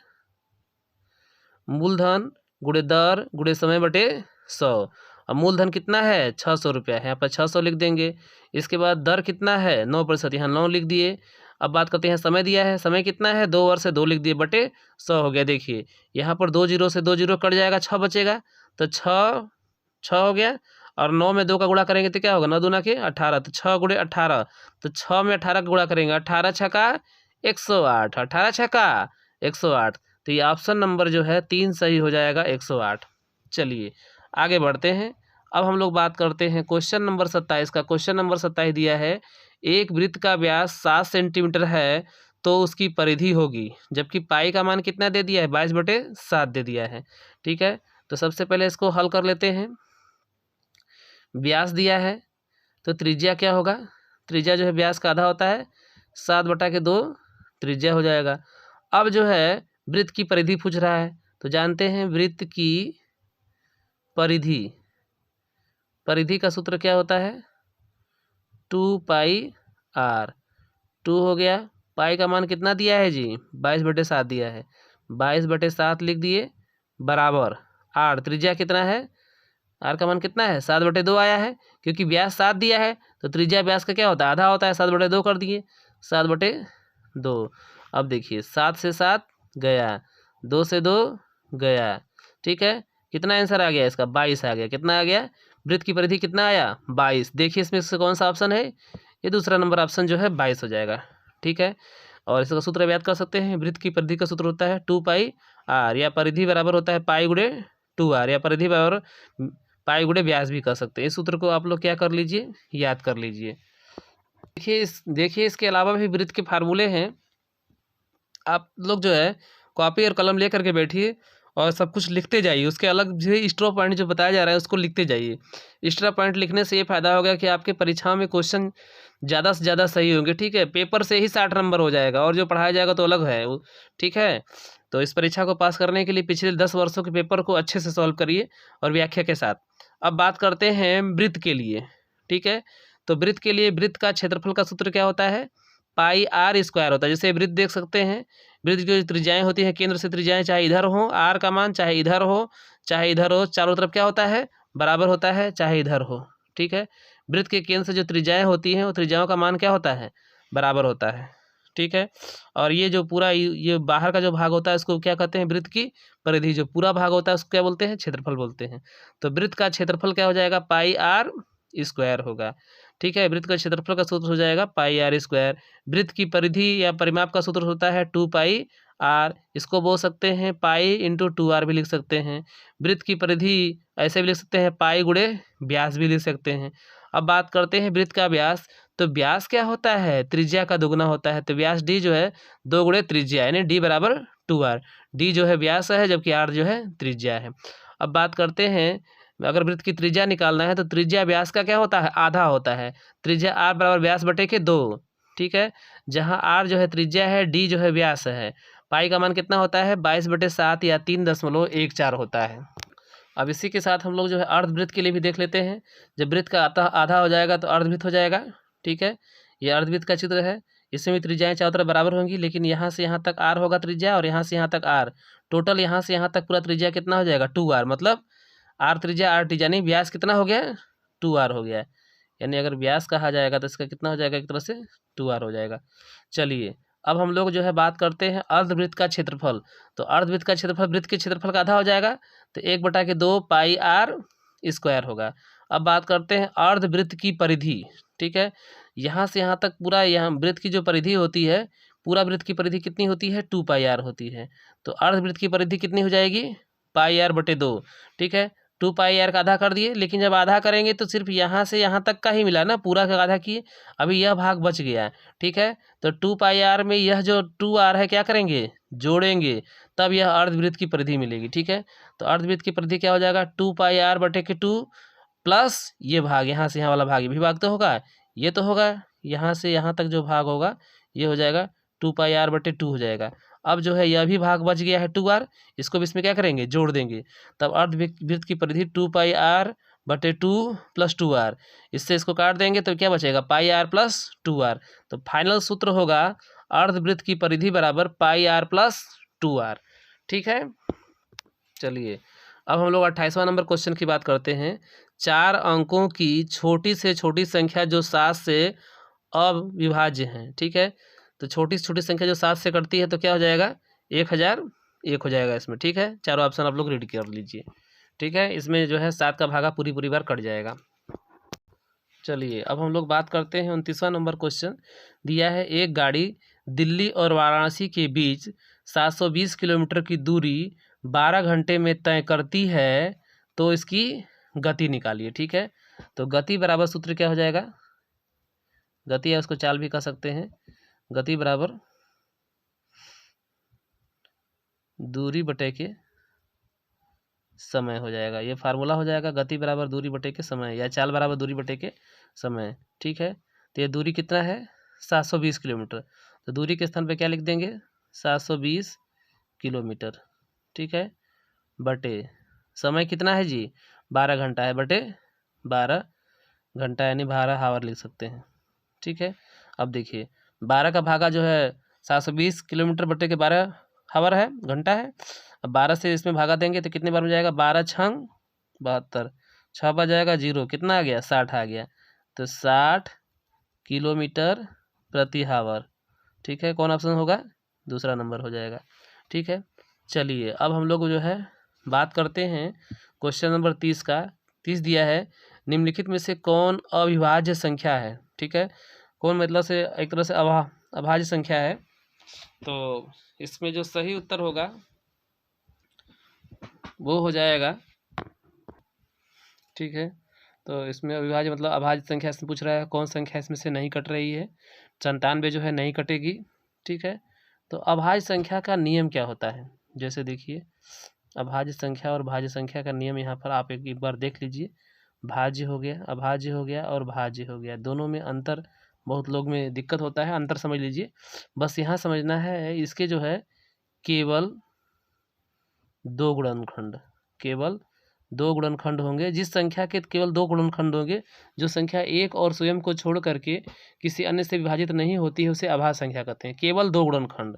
मूलधन गुणे दर गुणे समय बटे 100। अब मूलधन कितना है, 600 रुपया है, यहाँ पर 600 लिख देंगे। इसके बाद दर कितना है, 9%, यहाँ 9 लिख दिए। अब बात करते हैं समय दिया है, समय कितना है, 2 वर्ष से 2 लिख दिए, बटे 100 हो गया। देखिए यहाँ पर 2 0 से 2 0 कट जाएगा, 6 बचेगा, तो 6 हो गया, और 9 में 2 का गुणा करेंगे तो क्या होगा, 9 दूना के 18, तो 6×18, तो 6 में 18 का गुणा करेंगे, 18×6 = 108, 18×6 = 108। तो ये ऑप्शन नंबर जो है 3 सही हो जाएगा, 108। चलिए आगे बढ़ते हैं। अब हम लोग बात करते हैं क्वेश्चन नंबर 27 का। क्वेश्चन नंबर 27 दिया है, एक वृत्त का व्यास 7 सेंटीमीटर है तो उसकी परिधि होगी, जबकि पाई का मान कितना दे दिया है, 22/7 दे दिया है, ठीक है। तो सबसे पहले इसको हल कर लेते हैं। व्यास दिया है तो त्रिज्या क्या होगा, त्रिज्या जो है व्यास का आधा होता है, 7/2 त्रिज्या हो जाएगा। अब जो है वृत्त की परिधि पूछ रहा है, तो जानते हैं वृत्त की परिधि, परिधि का सूत्र क्या होता है, 2πr। 2 हो गया, पाई का मान कितना दिया है जी, 22/7 दिया है, 22/7 लिख दिए, बराबर r, त्रिज्या कितना है, r का मान कितना है, 7/2 आया है, क्योंकि व्यास 7 दिया है तो त्रिज्या व्यास का क्या होता है, आधा होता है, 7/2 कर दिए, 7/2। अब देखिए 7 से 7 गया, 2 से 2 गया, ठीक है। कितना आंसर आ गया इसका, 22 आ गया। कितना आ गया, वृत्त की परिधि कितना आया, 22। देखिए इसमें से कौन सा ऑप्शन है, ये दूसरा नंबर ऑप्शन जो है 22 हो जाएगा, ठीक है। और इसका सूत्र याद कर सकते हैं, वृत्त की परिधि का सूत्र होता है 2πr, या परिधि बराबर होता है π×2r, या परिधि बराबर π× व्यास भी कर सकते हैं। इस सूत्र को आप लोग क्या कर लीजिए, याद कर लीजिए। देखिए इसके अलावा भी वृत्त के फार्मूले हैं, आप लोग जो है कॉपी और कलम लेकर के बैठिए और सब कुछ लिखते जाइए। उसके अलग जो एक्स्ट्रा पॉइंट जो बताया जा रहा है उसको लिखते जाइए। एक्स्ट्रा पॉइंट लिखने से ये फ़ायदा होगा कि आपके परीक्षाओं में क्वेश्चन ज़्यादा से ज़्यादा सही होंगे, ठीक है। पेपर से ही 60 नंबर हो जाएगा, और जो पढ़ाया जाएगा तो अलग है, ठीक है। तो इस परीक्षा को पास करने के लिए पिछले 10 वर्षों के पेपर को अच्छे से सॉल्व करिए और व्याख्या के साथ। अब बात करते हैं वृत्त के लिए, ठीक है। तो वृत्त के लिए वृत्त का क्षेत्रफल का सूत्र क्या होता है, πr² होता है। जैसे वृत्त देख सकते हैं, वृत्त की जो त्रिज्याएं होती हैं, केंद्र से त्रिज्याएं चाहे इधर हो, r का मान चाहे इधर हो चाहे इधर हो, चारों तरफ क्या होता है, बराबर होता है, चाहे इधर हो, ठीक है। वृत्त के केंद्र से जो त्रिज्याएं होती हैं वो त्रिज्याओं का मान क्या होता है, बराबर होता है, ठीक है। और ये जो पूरा ये बाहर का जो भाग होता है इसको क्या कहते हैं, वृत्त की परिधि। जो पूरा भाग होता है उसको क्या बोलते हैं, क्षेत्रफल बोलते हैं। तो वृत्त का क्षेत्रफल क्या हो जाएगा, πr² होगा। ठीक है। वृत्त का क्षेत्रफल का सूत्र हो जाएगा पाई आर स्क्वायर। वृत्त की परिधि या परिमाप का सूत्र होता है 2 पाई आर। इसको बोल सकते हैं पाई इंटू 2 आर भी लिख सकते हैं। वृत्त की परिधि ऐसे भी लिख सकते हैं पाई गुणे व्यास भी लिख सकते हैं। अब बात करते हैं वृत्त का व्यास। तो व्यास क्या होता है, त्रिज्या का दुगुना होता है। तो व्यास डी जो है 2 गुणे त्रिज्या यानी डी बराबर 2r। डी जो है व्यास है जबकि आर जो है त्रिज्या है। अब बात करते हैं अगर वृत्त की त्रिज्या निकालना है तो त्रिज्या व्यास का क्या होता है, आधा होता है। त्रिज्या आर बराबर व्यास बटे के 2। ठीक है। जहाँ आर जो है त्रिज्या है, डी जो है व्यास है। पाई का मान कितना होता है 22/7 या 3.14 होता है। अब इसी के साथ हम लोग जो है अर्धवृत्त के लिए भी देख लेते हैं। जब वृत्त का आधा हो जाएगा तो अर्धवृत्त हो जाएगा। ठीक है। ये अर्धवृत्त का चित्र है। इसमें भी त्रिज्याएं चारों तरफ बराबर होंगी, लेकिन यहाँ से यहाँ तक आर होगा त्रिज्या और यहाँ से यहाँ तक आर। टोटल यहाँ से यहाँ तक पूरा त्रिज्या कितना हो जाएगा 2r। मतलब आर त्रिज्या आर त्रिज्या नहीं, व्यास कितना हो गया 2r हो गया। यानी अगर व्यास कहा जाएगा तो इसका कितना हो जाएगा, एक तरह से 2r हो जाएगा। चलिए अब हम लोग जो है बात करते हैं अर्धवृत्त का क्षेत्रफल। तो अर्धवृत्त का क्षेत्रफल वृत्त के क्षेत्रफल का आधा हो जाएगा, तो 1/2 पाई आर स्क्वायर होगा। अब बात करते हैं अर्धवृत्त की परिधि। ठीक है। यहाँ से यहाँ तक पूरा यहाँ वृत्त की जो परिधि होती है, पूरा वृत्त की परिधि कितनी होती है 2 पाई आर होती है। तो अर्धवृत्त की परिधि कितनी हो जाएगी पाई आर बटे 2। ठीक है। 2 पाई आर का आधा कर दिए, लेकिन जब आधा करेंगे तो सिर्फ यहाँ से यहाँ तक का ही मिला ना, पूरा का आधा किए। अभी यह भाग बच गया। ठीक है। तो 2 पाई आर में यह जो 2r है क्या करेंगे, जोड़ेंगे, तब यह अर्धवृत्त की परिधि मिलेगी। ठीक है। तो अर्धवृत्त की परिधि क्या हो जाएगा 2 पाई आर बटे के 2 प्लस ये भाग, यहाँ से यहाँ वाला भाग, ये भी भाग तो होगा, ये तो होगा, यहाँ से यहाँ तक जो भाग होगा ये हो जाएगा 2 पाई आर बटे 2 हो जाएगा। अब जो है यह भी भाग बच गया है 2r, इसको भी इसमें क्या करेंगे, जोड़ देंगे। तब अर्धवृत्त की परिधि 2 पाई आर बटे 2 प्लस 2r। इससे इसको काट देंगे तो क्या बचेगा पाई आर प्लस 2r। तो फाइनल सूत्र होगा अर्धवृत्त की परिधि बराबर पाई आर प्लस 2r। ठीक है। चलिए अब हम लोग 28वां नंबर क्वेश्चन की बात करते हैं। 4 अंकों की छोटी से छोटी संख्या जो 7 से अविभाज्य है। ठीक है। तो छोटी से छोटी संख्या जो 7 से कटती है तो क्या हो जाएगा 1001 हो जाएगा इसमें। ठीक है। चारों ऑप्शन आप लोग रीड कर लीजिए। ठीक है। इसमें जो है 7 का भागा पूरी बार कट जाएगा। चलिए अब हम लोग बात करते हैं 29वां नंबर क्वेश्चन। दिया है एक गाड़ी दिल्ली और वाराणसी के बीच 720 किलोमीटर की दूरी 12 घंटे में तय करती है, तो इसकी गति निकालिए। ठीक है। तो गति बराबर सूत्र क्या हो जाएगा, गति है उसको चाल भी कह सकते हैं। गति बराबर दूरी बटे के समय हो जाएगा। ये फार्मूला हो जाएगा, गति बराबर दूरी बटे के समय, या चाल बराबर दूरी बटे के समय। ठीक है। तो ये दूरी कितना है 720 किलोमीटर। तो दूरी के स्थान पे क्या लिख देंगे 720 किलोमीटर। ठीक है। बटे समय कितना है जी 12 घंटा है, बटे 12 घंटा यानी 12 हावर लिख सकते हैं। ठीक है। अब देखिए 12 का भागा जो है 720 किलोमीटर बटे के 12 हावर है, घंटा है। अब 12 से इसमें भागा देंगे तो कितने बार में जाएगा 12 छंग 72, 6 बार जाएगा 0, कितना आ गया 60 आ गया। तो 60 किलोमीटर प्रति हावर। ठीक है। कौन ऑप्शन होगा, दूसरा नंबर हो जाएगा। ठीक है। चलिए अब हम लोग जो है बात करते हैं क्वेश्चन नंबर 30 का। 30 दिया है निम्नलिखित में से कौन अविभाज्य संख्या है। ठीक है। कौन मतलब से एक तरह से अभाज्य संख्या है। तो इसमें जो सही उत्तर होगा वो हो जाएगा। ठीक है। तो इसमें अविभाज्य मतलब अभाज्य संख्या से पूछ रहा है कौन संख्या इसमें से नहीं कट रही है। 97 जो है नहीं कटेगी। ठीक है। तो अभाज्य संख्या का नियम क्या होता है, जैसे देखिए अभाज्य संख्या और भाज्य संख्या का नियम यहाँ पर आप एक बार देख लीजिए। भाज्य हो गया, अभाज्य हो गया और भाज्य हो गया, दोनों में अंतर बहुत लोग में दिक्कत होता है, अंतर समझ लीजिए। बस यहाँ समझना है इसके जो है केवल 2 गुणनखंड, केवल 2 गुणनखंड होंगे। जिस संख्या के केवल 2 गुणनखंड होंगे, जो संख्या एक और स्वयं को छोड़ करके किसी अन्य से विभाजित नहीं होती है, उसे अभाज्य संख्या कहते हैं, केवल 2 गुणनखंड।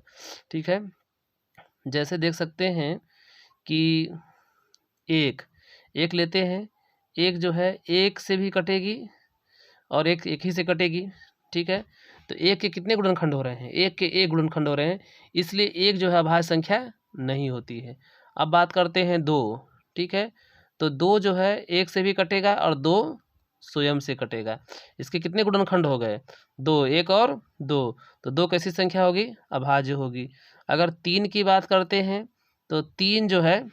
ठीक है। जैसे देख सकते हैं कि एक लेते हैं, एक जो है एक से भी कटेगी और एक ही से कटेगी। ठीक है। तो एक के कितने गुणनखंड हो रहे हैं, एक के एक गुणनखंड हो रहे हैं, इसलिए एक जो है अभाज्य संख्या नहीं होती है। अब बात करते हैं 2। ठीक है। तो 2 जो है एक से भी कटेगा और 2 स्वयं से कटेगा। इसके कितने गुणनखंड हो गए? 2, 1 और 2, तो 2 कैसी संख्या होगी? अभाज्य होगी। अगर 3 की बात करते हैं तो 3 जो है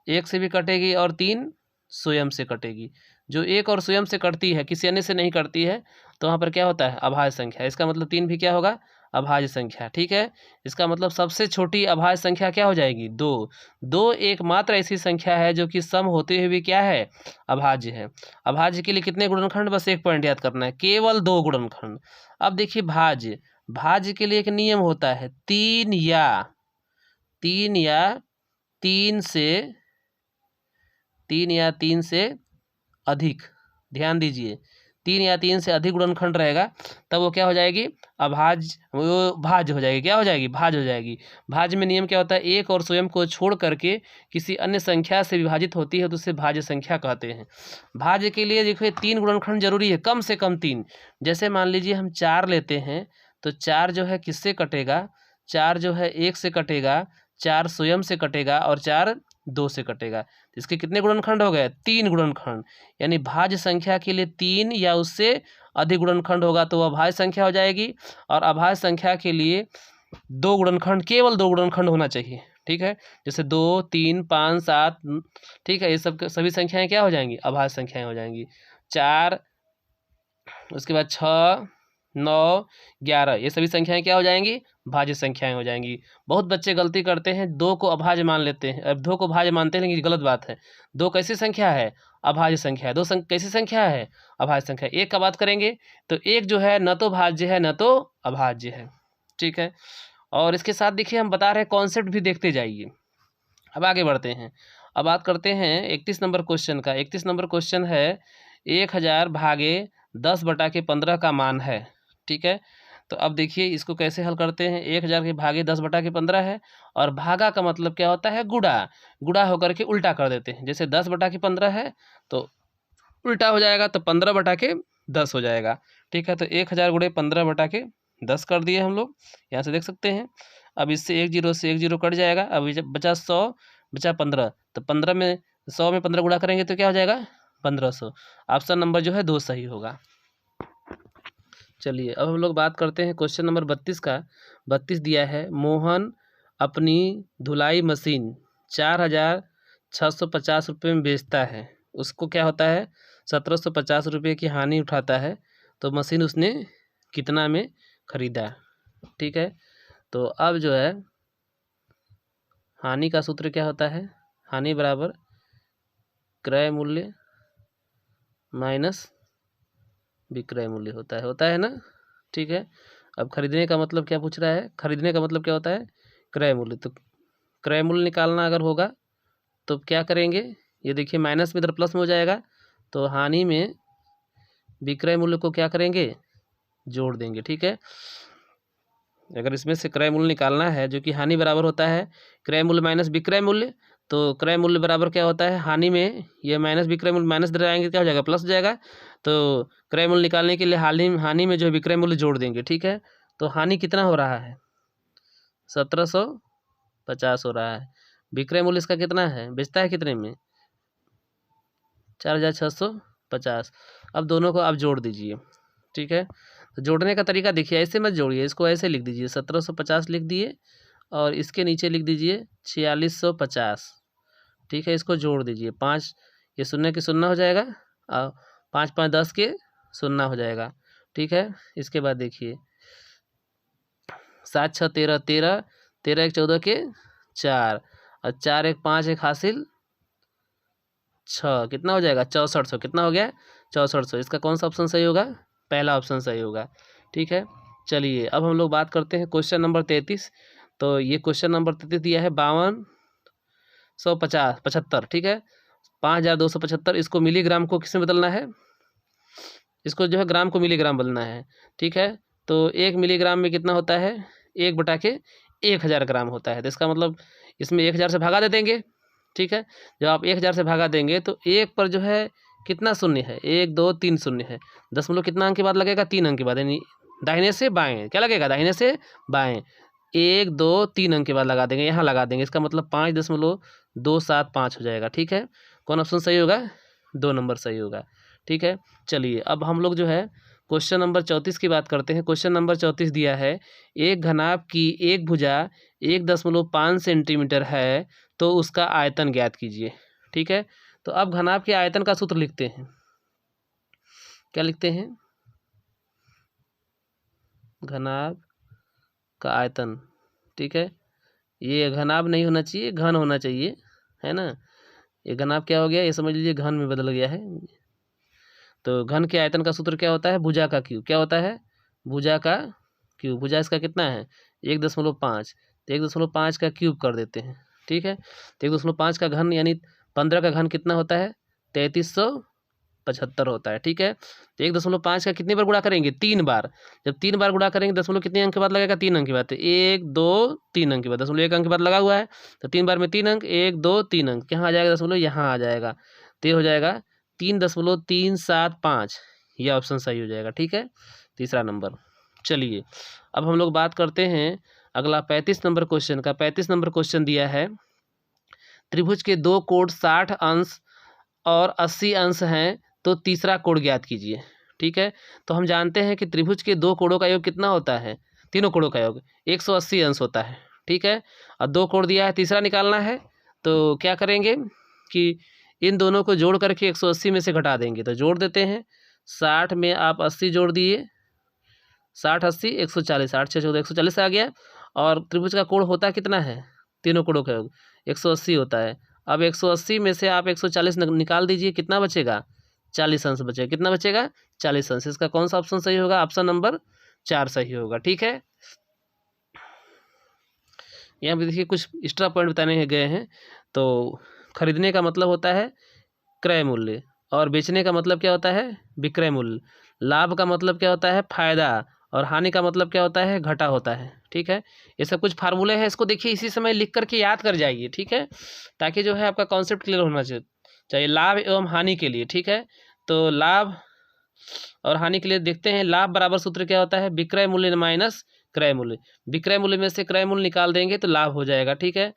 1 से भी कटेगी और 3 स्वयं से कटेगी। जो 1 और स्वयं से कटती है, किसी अन्य से नहीं कटती है, तो वहाँ पर क्या होता है? अभाज्य संख्या। इसका मतलब 3 भी क्या होगा? अभाज्य संख्या। ठीक है, इसका मतलब सबसे छोटी अभाज्य संख्या क्या हो जाएगी? 2। 2 एकमात्र ऐसी संख्या है जो कि सम होते हुए भी क्या है? अभाज्य है। अभाज्य के लिए कितने गुणनखंड? बस एक पॉइंट याद करना है, केवल 2 गुणनखंड। अब देखिए भाज्य, भाज्य के लिए एक नियम होता है, 3 या 3 से अधिक। ध्यान दीजिए, 3 या 3 से अधिक गुणनखंड रहेगा तब वो क्या हो जाएगी? अभाज्य, वो भाज्य हो जाएगी। क्या हो जाएगी? भाज्य हो जाएगी। भाज्य में नियम क्या होता है? 1 और स्वयं को छोड़ करके किसी अन्य संख्या से विभाजित होती है तो उसे भाज्य संख्या कहते हैं। भाज्य के लिए देखिए 3 गुणनखंड जरूरी है, कम से कम 3। जैसे मान लीजिए हम 4 लेते हैं तो 4 जो है किससे कटेगा? 4 जो है 1 से कटेगा, 4 स्वयं से कटेगा और 4 2 से कटेगा। इसके कितने गुणनखंड हो गए? 3 गुणनखंड। यानी भाज्य संख्या के लिए 3 या उससे अधिक गुणनखंड होगा तो वह भाज्य संख्या हो जाएगी, और अभाज्य संख्या के लिए 2 गुणनखंड, केवल 2 गुणनखंड होना चाहिए। ठीक है, जैसे 2, 3, 5, 7, ठीक है, ये सब सभी संख्याएं क्या हो जाएंगी? अभाज्य संख्याएं हो जाएंगी। 4, उसके बाद 6, 9, 11, ये सभी संख्याएं क्या हो जाएंगी? भाज्य संख्याएं हो जाएंगी। बहुत बच्चे गलती करते हैं, 2 को अभाज्य मान लेते हैं। अब 2 को भाज्य मानते हैं, लेकिन ये गलत बात है। 2 कैसी संख्या है? अभाज्य संख्या है। 2 कैसी संख्या है? अभाज्य संख्या। 1 का बात करेंगे तो 1 जो है न तो भाज्य है न तो अभाज्य है। ठीक है, और इसके साथ देखिए हम बता रहे हैं, कॉन्सेप्ट भी देखते जाइए। अब आगे बढ़ते हैं। अब बात करते हैं 31 नंबर क्वेश्चन का। 31 नंबर क्वेश्चन है 1000 भागे 10/15 का मान है। ठीक है, तो अब देखिए इसको कैसे हल करते हैं। 1000 के भागे 10/15 है, और भागा का मतलब क्या होता है? गुणा। गुणा होकर के उल्टा कर देते हैं। जैसे 10/15 है तो उल्टा हो जाएगा, तो 15/10 हो जाएगा। ठीक है, तो 1000 गुणे 15/10 कर दिए हम लोग, यहाँ से देख सकते हैं। अब इससे 1 0 से 1 0 कट जाएगा। अब जब बचा 100, बचा 15, तो 15 में 100 में 15 गुणा करेंगे तो क्या हो जाएगा? 1500। ऑप्शन नंबर जो है 2 सही होगा। चलिए अब हम लोग बात करते हैं क्वेश्चन नंबर 32 का। 32 दिया है, मोहन अपनी धुलाई मशीन 4650 रुपये में बेचता है। उसको क्या होता है? 1750 रुपये की हानि उठाता है। तो मशीन उसने कितना में खरीदा? ठीक है, तो अब जो है हानि का सूत्र क्या होता है? हानि बराबर क्रय मूल्य माइनस विक्रय मूल्य होता है ना। ठीक है, अब खरीदने का मतलब क्या पूछ रहा है? खरीदने का मतलब क्या होता है? क्रय मूल्य। तो क्रय मूल्य निकालना अगर होगा तो क्या करेंगे? ये देखिए माइनस में इधर प्लस में हो जाएगा, तो हानि में विक्रय मूल्य को क्या करेंगे? जोड़ देंगे। ठीक है, अगर इसमें से क्रय मूल्य निकालना है, जो कि हानि बराबर होता है क्रय मूल्य माइनस विक्रय मूल्य, तो क्रय मूल्य बराबर क्या होता है? हानि में ये माइनस विक्रय मूल्य माइनस इधर आएंगे, क्या हो जाएगा? प्लस हो जाएगा। तो क्रय मूल्य निकालने के लिए हानि में जो है विक्रय मूल्य जोड़ देंगे। ठीक है, तो हानि कितना हो रहा है? 1750 हो रहा है। विक्रय मूल्य इसका कितना है? बेचता है कितने में? 4650। अब दोनों को आप जोड़ दीजिए। ठीक है, तो जोड़ने का तरीका देखिए, ऐसे मत जोड़िए, इसको ऐसे लिख दीजिए, 1750 लिख दिए और इसके नीचे लिख दीजिए 4650। ठीक है, इसको जोड़ दीजिए, 5 ये शून्य के शून्य हो जाएगा और 5 5 10 के शून्य हो जाएगा। ठीक है, इसके बाद देखिए 7 6 13 13 13 1 14 के 4 और 4 1 5 1 हासिल 6, कितना हो जाएगा? 6400। कितना हो गया? 6400। इसका कौन सा ऑप्शन सही होगा? पहला ऑप्शन सही होगा। ठीक है, चलिए अब हम लोग बात करते हैं क्वेश्चन नंबर 33। तो ये क्वेश्चन नंबर 33 दिया है 5275। ठीक है, 5275। इसको मिलीग्राम को किस में बदलना है? इसको जो है ग्राम को मिलीग्राम बदलना है। ठीक है, तो 1 मिलीग्राम में कितना होता है? 1/1000 ग्राम होता है। तो इसका मतलब इसमें 1000 से भागा दे देंगे। ठीक है, जब आप 1000 से भागा देंगे तो 1 पर जो है कितना शून्य है? 1 2 3 शून्य है। दशमलव कितना अंक के बाद लगेगा? 3 अंक के बाद, यानी दाहिने से बाएं। क्या लगेगा? दाहिने से बाएं। 1 2 3 अंक के बाद लगा देंगे, यहाँ लगा देंगे। इसका मतलब 5.275 हो जाएगा। ठीक है, कौन ऑप्शन सही होगा? 2 नंबर सही होगा। ठीक है। चलिए अब हम लोग जो है क्वेश्चन नंबर 34 की बात करते हैं। क्वेश्चन नंबर 34 दिया है, एक घनाभ की एक भुजा 1.5 सेंटीमीटर है तो उसका आयतन ज्ञात कीजिए। ठीक है, तो अब घनाभ के आयतन का सूत्र लिखते हैं। क्या लिखते हैं? घनाभ का आयतन। ठीक है, ये घनाभ नहीं होना चाहिए, घन होना चाहिए, है ना। ये घनाभ क्या हो गया, ये समझ लीजिए घन में बदल गया है। तो घन के आयतन का सूत्र क्या होता है? भुजा का क्यूब। क्या होता है? भुजा का क्यूब। भुजा इसका कितना है? 1.5। तो 1.5 का क्यूब कर देते हैं। ठीक है, तो 1.5 का घन यानी 15 का घन कितना होता है? 3375 होता है। ठीक है, तो 1.5 का कितनी बार गुणा करेंगे? 3 बार। जब 3 बार गुणा करेंगे दशमलव कितने अंक के बाद लगेगा? 3 अंक के बाद। तो 1 2 3 अंक के बाद, दशमलव 1 अंक के बाद लगा हुआ है, तो 3 बार में 3 अंक, 1 2 3 अंक, कहाँ आ जाएगा दशमलव? यहाँ आ जाएगा। तो ये हो जाएगा 3.375। यह ऑप्शन सही हो जाएगा। ठीक है, तीसरा नंबर। चलिए अब हम लोग बात करते हैं अगला 35 नंबर क्वेश्चन का। 35 नंबर क्वेश्चन दिया है, त्रिभुज के दो कोण 60 अंश और 80 अंश हैं तो तीसरा कोण ज्ञात कीजिए। ठीक है, तो हम जानते हैं कि त्रिभुज के दो कोणों का योग कितना होता है? तीनों कोणों का योग 180 अंश होता है। ठीक है, और दो कोण दिया है, तीसरा निकालना है। तो क्या करेंगे कि इन दोनों को जोड़ करके 180 में से घटा देंगे। तो जोड़ देते हैं, 60 में आप 80 जोड़ दिए, 60 80 140, 8 6 14 140 आ गया। और त्रिभुज का कोण होता कितना है? तीनों कोणों का योग 180 होता है। अब 180 में से आप 140 निकाल दीजिए, कितना बचेगा? 40 अंश बचेगा। कितना बचेगा? 40 अंश। इसका कौन सा ऑप्शन सही होगा? ऑप्शन नंबर 4 सही होगा। ठीक है, यहाँ पे देखिए कुछ एक्स्ट्रा पॉइंट बताने गए हैं। तो खरीदने का मतलब होता है क्रय मूल्य, और बेचने का मतलब क्या होता है? विक्रय मूल्य। लाभ का मतलब क्या होता है? फायदा। और हानि का मतलब क्या होता है? घाटा होता है। ठीक है, ये सब कुछ फार्मूले हैं, इसको देखिए इसी समय लिख करके याद कर जाइए। ठीक है, ताकि जो है आपका कॉन्सेप्ट क्लियर होना चाहिए लाभ एवं हानि के लिए। ठीक है, तो लाभ और हानि के लिए देखते हैं, लाभ बराबर सूत्र क्या होता है? विक्रय मूल्य माइनस क्रय मूल्य। विक्रय मूल्य में से क्रय मूल्य निकाल देंगे तो लाभ हो जाएगा। ठीक है,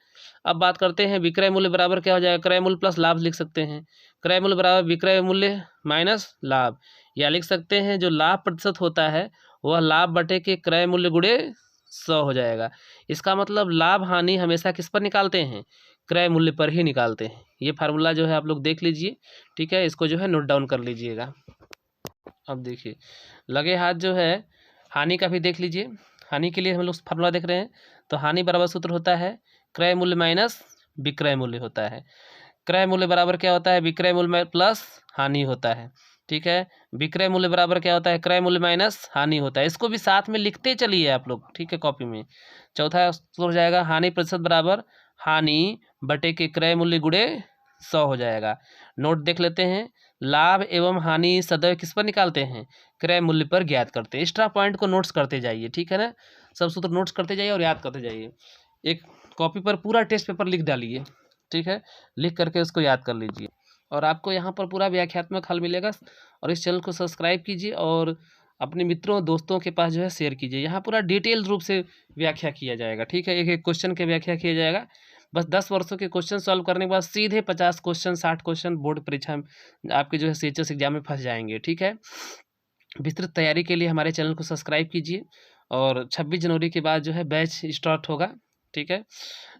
अब बात करते हैं विक्रय मूल्य बराबर क्या हो जाएगा? क्रय मूल्य प्लस लाभ लिख सकते हैं। क्रय मूल्य बराबर विक्रय मूल्य माइनस लाभ, या लिख सकते हैं जो लाभ प्रतिशत होता है वह लाभ बटे के क्रय मूल्य गुणे 100 हो जाएगा। इसका मतलब लाभ हानि हमेशा किस पर निकालते हैं? क्रय मूल्य पर ही निकालते हैं। ये फार्मूला जो है आप लोग देख लीजिए। ठीक है, इसको जो है नोट डाउन कर लीजिएगा। अब देखिए लगे हाथ जो है हानि का भी देख लीजिए। हानि के लिए हम लोग फार्मूला देख रहे हैं, तो हानि बराबर सूत्र होता है क्रय मूल्य माइनस विक्रय मूल्य होता है। क्रय मूल्य बराबर क्या होता है? विक्रय मूल्य प्लस हानि होता है। ठीक है, विक्रय मूल्य बराबर क्या होता है? क्रय मूल्य माइनस हानि होता है। इसको भी साथ में लिखते चलिए आप लोग। ठीक है, कॉपी में। चौथा सूत्र हो जाएगा हानि प्रतिशत बराबर हानि बटे के क्रय मूल्य गुणे 100 हो जाएगा। नोट देख लेते हैं, लाभ एवं हानि सदैव किस पर निकालते हैं? क्रय मूल्य पर ज्ञात करते हैं। एक्स्ट्रा पॉइंट को नोट्स करते जाइए। ठीक है ना, सब सूत्र नोट्स करते जाइए और याद करते जाइए। एक कॉपी पर पूरा टेस्ट पेपर लिख डालिए। ठीक है, लिख करके उसको याद कर लीजिए। और आपको यहाँ पर पूरा व्याख्यात्मक हल मिलेगा। और इस चैनल को सब्सक्राइब कीजिए और अपने मित्रों दोस्तों के पास जो है शेयर कीजिए। यहाँ पूरा डिटेल रूप से व्याख्या किया जाएगा। ठीक है, एक एक क्वेश्चन के व्याख्या किया जाएगा। बस 10 वर्षों के क्वेश्चन सॉल्व करने के बाद सीधे 50 क्वेश्चन 60 क्वेश्चन बोर्ड परीक्षा में आपके जो है CHS एग्जाम में फंस जाएंगे। ठीक है, विस्तृत तैयारी के लिए हमारे चैनल को सब्सक्राइब कीजिए। और 26 जनवरी के बाद जो है बैच स्टार्ट होगा। ठीक है,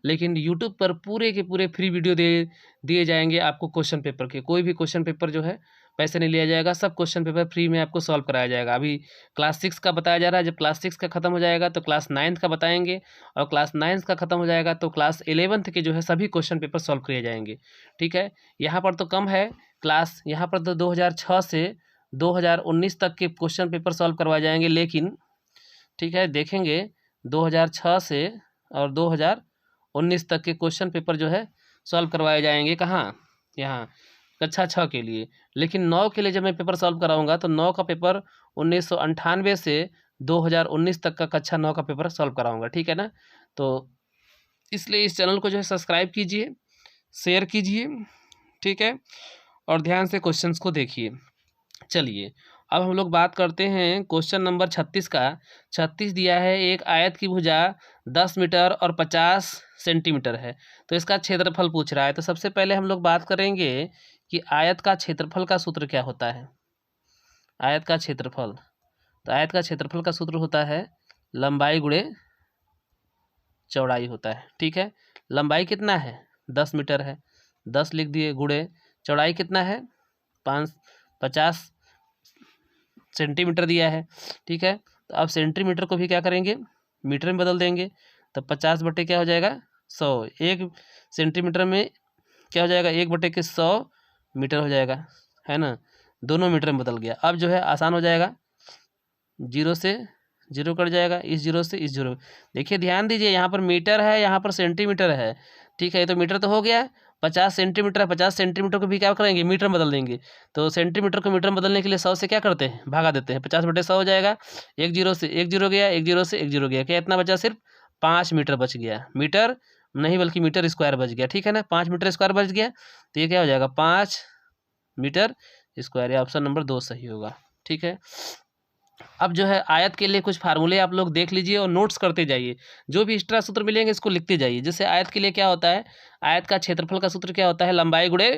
लेकिन यूट्यूब पर पूरे के पूरे फ्री वीडियो दिए जाएंगे आपको। क्वेश्चन पेपर के कोई भी क्वेश्चन पेपर जो है पैसे नहीं लिया जाएगा, सब क्वेश्चन पेपर फ्री में आपको सॉल्व कराया जाएगा। अभी क्लास 6 का बताया जा रहा है, जब क्लास 6 का खत्म हो जाएगा तो क्लास 9th का बताएंगे, और क्लास 9th का खत्म हो जाएगा तो क्लास 11th के जो है सभी क्वेश्चन पेपर सॉल्व किए जाएंगे। ठीक है, यहाँ पर तो कम है क्लास, यहाँ पर तो 2006 से 2019 तक के क्वेश्चन पेपर सॉल्व करवाए जाएंगे। लेकिन ठीक है, देखेंगे 2006 से और 2019 तक के क्वेश्चन पेपर जो है सॉल्व करवाए जाएंगे। कहाँ? यहाँ कक्षा 6 के लिए। लेकिन 9 के लिए जब मैं पेपर सॉल्व कराऊंगा तो 9 का पेपर 1998 से 2019 तक का कक्षा 9 का पेपर सॉल्व कराऊंगा। ठीक है ना, तो इसलिए इस चैनल को जो है सब्सक्राइब कीजिए, शेयर कीजिए। ठीक है, और ध्यान से क्वेश्चंस को देखिए। चलिए अब हम लोग बात करते हैं क्वेश्चन नंबर 36 का। 36 दिया है, एक आयत की भुजा 10 मीटर और 50 सेंटीमीटर है, तो इसका क्षेत्रफल पूछ रहा है। तो सबसे पहले हम लोग बात करेंगे कि आयत का क्षेत्रफल का सूत्र क्या होता है। आयत का क्षेत्रफल, तो आयत का क्षेत्रफल का सूत्र होता है लंबाई गुणे चौड़ाई होता है। ठीक है, लंबाई कितना है 10 मीटर है, 10 लिख दिए, गुणे चौड़ाई कितना है 50 सेंटीमीटर दिया है। ठीक है, तो अब सेंटीमीटर को भी क्या करेंगे, मीटर में बदल देंगे। तो 50 बटे क्या हो जाएगा 100, 1 सेंटीमीटर में क्या हो जाएगा 1 बटे के 100 मीटर हो जाएगा, है ना। दोनों मीटर में बदल गया। अब जो है आसान हो जाएगा, 0 से 0 कट जाएगा, इस 0 से इस 0। देखिए ध्यान दीजिए, यहाँ पर मीटर है, यहाँ पर सेंटीमीटर है। ठीक है, ये तो मीटर तो हो गया, 50 सेंटीमीटर है, 50 सेंटीमीटर को भी क्या करेंगे मीटर में बदल देंगे। तो सेंटीमीटर को मीटर में बदलने के लिए 100 से क्या करते हैं भागा देते हैं, 50 बटे 100 हो जाएगा। 1 0 से 1 0 गया, 1 0 से 1 0 गया, क्या इतना बचा, सिर्फ 5 मीटर बच गया। मीटर नहीं बल्कि मीटर स्क्वायर बच गया। ठीक है ना, 5 मीटर स्क्वायर बच गया, तो ये क्या हो जाएगा 5 मीटर स्क्वायर। या ऑप्शन नंबर 2 सही होगा। ठीक है, अब जो है आयत के लिए कुछ फार्मूले आप लोग देख लीजिए और नोट्स करते जाइए। जो भी एक्स्ट्रा सूत्र मिलेंगे इसको लिखते जाइए। जैसे आयत के लिए क्या होता है, आयत का क्षेत्रफल का सूत्र क्या होता है, लंबाई गुणे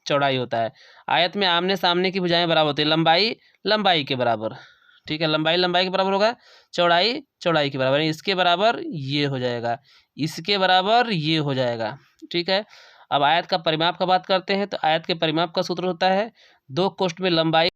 चौड़ाई होता है। आयत में आमने सामने की भुजाएं बराबर होती है, लंबाई लंबाई के बराबर। ठीक है, लंबाई लंबाई के बराबर होगा, चौड़ाई चौड़ाई के बराबर, इसके बराबर ये हो जाएगा, इसके बराबर ये हो जाएगा। ठीक है, अब आयत का परिमाप का बात करते हैं। तो आयत के परिमाप का सूत्र होता है 2 कोष्ठ में लंबाई